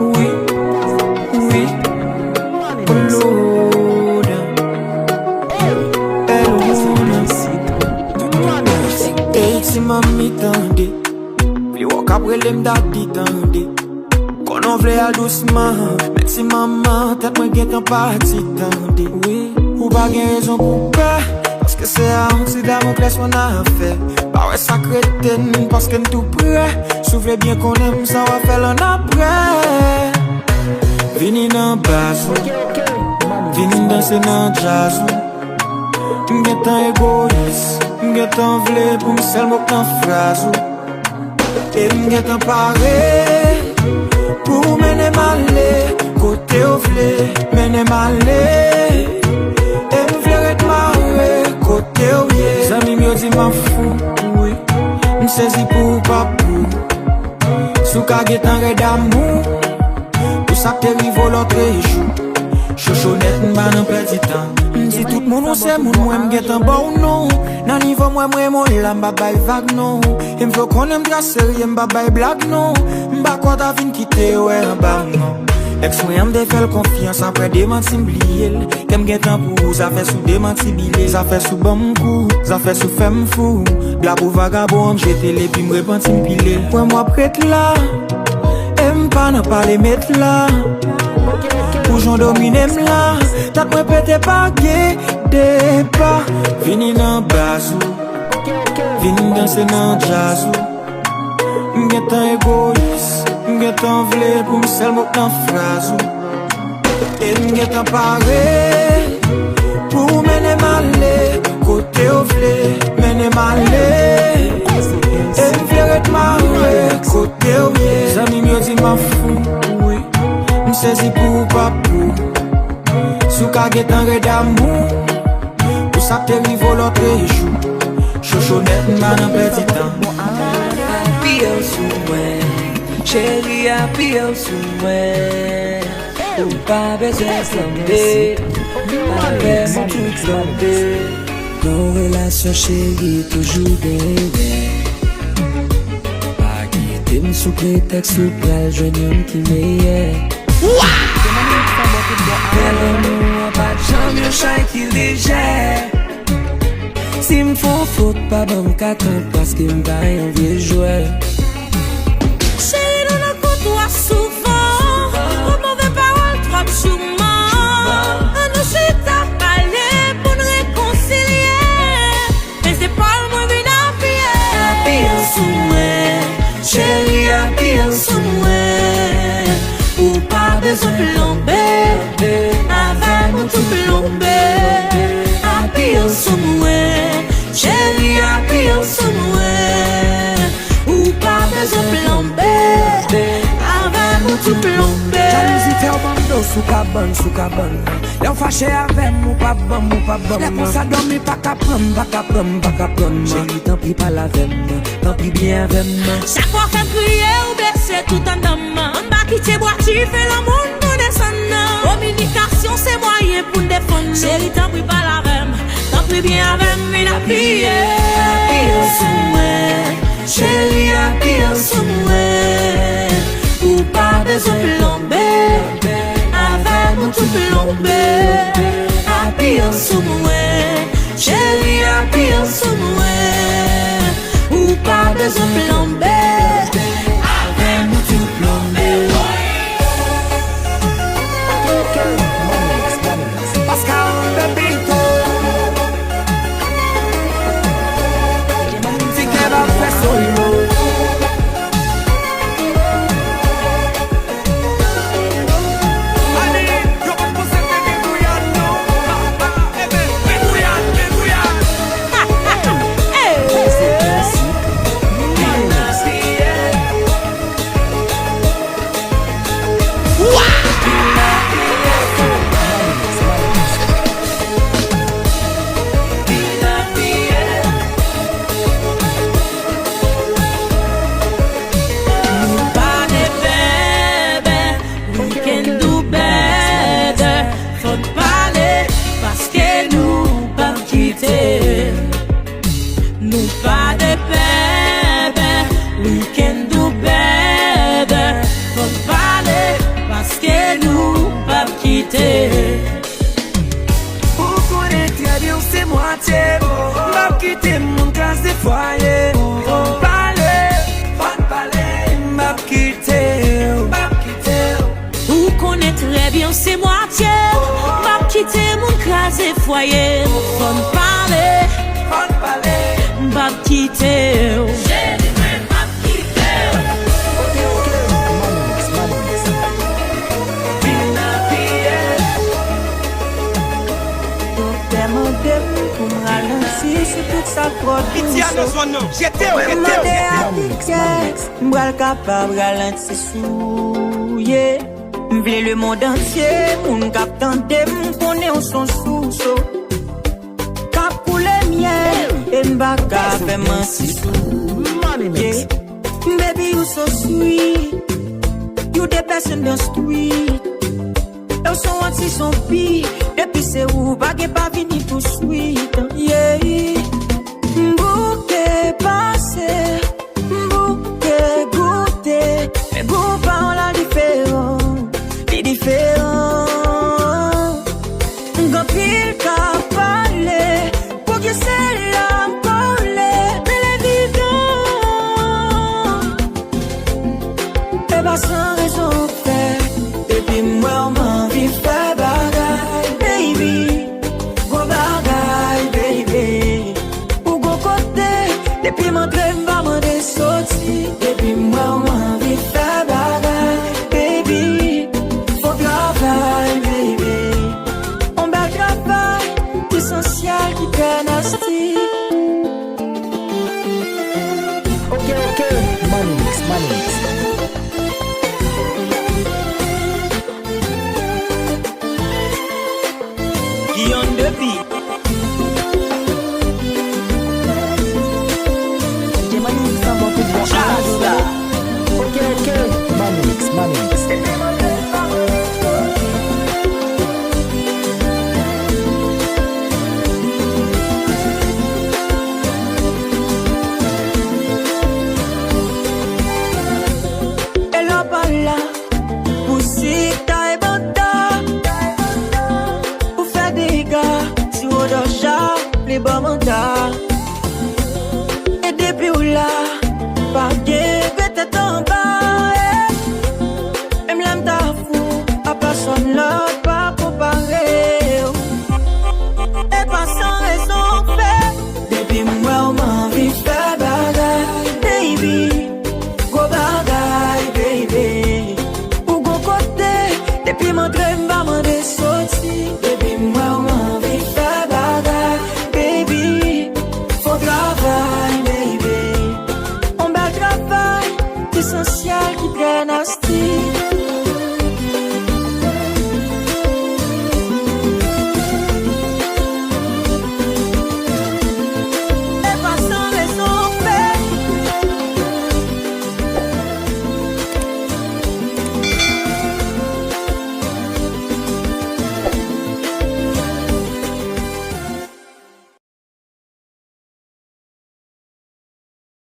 oui, oui, Lord, hey, si mami tande, pli wak apre lem dadi tande. Konon vle al doucement, men si maman tet mwen gen tan pati tande. Oui, ou pa gen rezon pou pe, paske se a onti Damocles mwen a fe. Ba wè sa kreten, paske n tout pre. Souvle bien kon em, sa wè fel an apre. Vini nan basou, vini danse nan jazzou. Mgen tan egoïs, mgen tan vle pou msel mok nan frazou. E mgen tan pare pou mene male, kote ou vle mene male. E mvle ret mare, kote ou ye. Zami myo di ma fou, oui, msezi pou papou. Sou ka getan red amou, pou sa te rivo lotre jou. Chochonet mba nan perdi tan. Mdi tout moun ou se moun mwen mgetan ba ou non. Nan nivou mwen mon la mba bay vag non. E mvlo konen mdra serye mba bay blag non. Mba kwa ta vin kite we an ba non. Ex mwen mde fel konfians apre demanti mbliyel. Kem getan pou zafè sou demanti bile. Zafè sou bam kou, zafè sou fem fou. Bla pou vagabond jete le pi mrepanti mpile. Pwen mwa pret la, e mpa nan pale met la. Pou jon domine mla, tat mwen pete pa gede pa. Vini nan basou, vini danse nan jazzou. Mgen tan egoïs, mgen tan vle pou msel mok nan frazou. E mgen tan pare pou mene male, kote ou vle mene male. E mvle ret mare, kote ou ye. Zami myo di ma fou, oui, msezi pou papou. Sou ka getan red amou, pou sa te rivo lotre jou. Chochonet mba nan perdi tan. Apiyo sou mwen, chéri apiyo sou mwen. Ou pa beze flambe, pa ve mwen tout flambe. Non relasyon chéri toujou bebe. Pa gite m sou pretext ou pral jwen yon ki meye. Hello nou an pa jam yon chay ki leje. Si m fon fote pa ban katan, paske m bayan vie jouel. Chéri nou nan kontwa souvan, ou mouve parol trop chouman. An nou chita pale pou nou rekoncilier. Men se pal mwen vin apiye. Apiye sou mwen, chéri apiye sou mwen. Ou pa bezon plombe, avay mwen tout plombe. Apiye sou mwen, chéri apiye sou mwen. Ou pa bezon plombe, avay mwen tout plombe. Jalousi fè ou bando sou kaban. Lè ou fache avèm ou pa bam. Lè pou sa domi pa kapram. Chéri tant pis pa lavem, tant pis bien avem. Chaque fois qu'elle criait ou baissait tout en dame. On va quitter bois, tu fais le monde pour descendre. Communication c'est moyen pour nous défendre. Chéri tant pis pas la vem, tant pis bien avec une appuyée. Apiye sou mwen, chéri apiye sou mwen. Ou pa bezon plombe, avay mwen tout plombe. Apiye sou mwen, chéri apiye sou mwen. Ou pa bezon plombe, avay mwen tout plombe. Pascal the Beato. Together fè solo. on c'est moitié. M'a quitté mon crasé foyer. Bonne parler, m'a quitté. Pour me ralentir sur toute sa production. J'étais m'bral capable ralentir sous yeah. M'vle le monde entier pour nous capter m'connait on son sous cap pour les miens et m'baka fait mentir sous yeah. Baby you so sweet, you the best in the street. Yo son anti son pi, depuis c'est où bague pas vini tout suite. Yeah, bouquet passé, bouquet goûté, mais goût pas la différent, les différents. Quand pile qu'a parlé, pour que c'est là collé, mais les vivants, et bah sans raison fait, depuis moi on m'envie faire bagaille, baby, go bagaille, baby, ou go côté, depuis mon crème va m'en dessortir, depuis moi on m'envie faire bagaille, baby, faut travail, baby, on bat travail, essentiel qui prenne asti. Ok, money mix. Qui on the beat. J'ai money mix en bon coup de bon ok, money mix. Elle a pas là, poussita et banda, pour faire des gars, si on doit char, les bons mandats. Et depuis où là, pas de peut-être en bas, même l'âme t'a fou, à personne l'autre, pas comparer. Et pas sans raison fait, depuis moi on m'envie faire bagaille, baby. Go bagaille, baby, ou go côté, depuis mon dream va m'en dessortir, depuis moi on m'envie faire bagaille, baby, faut travail, baby, on bat travail, essentiel qui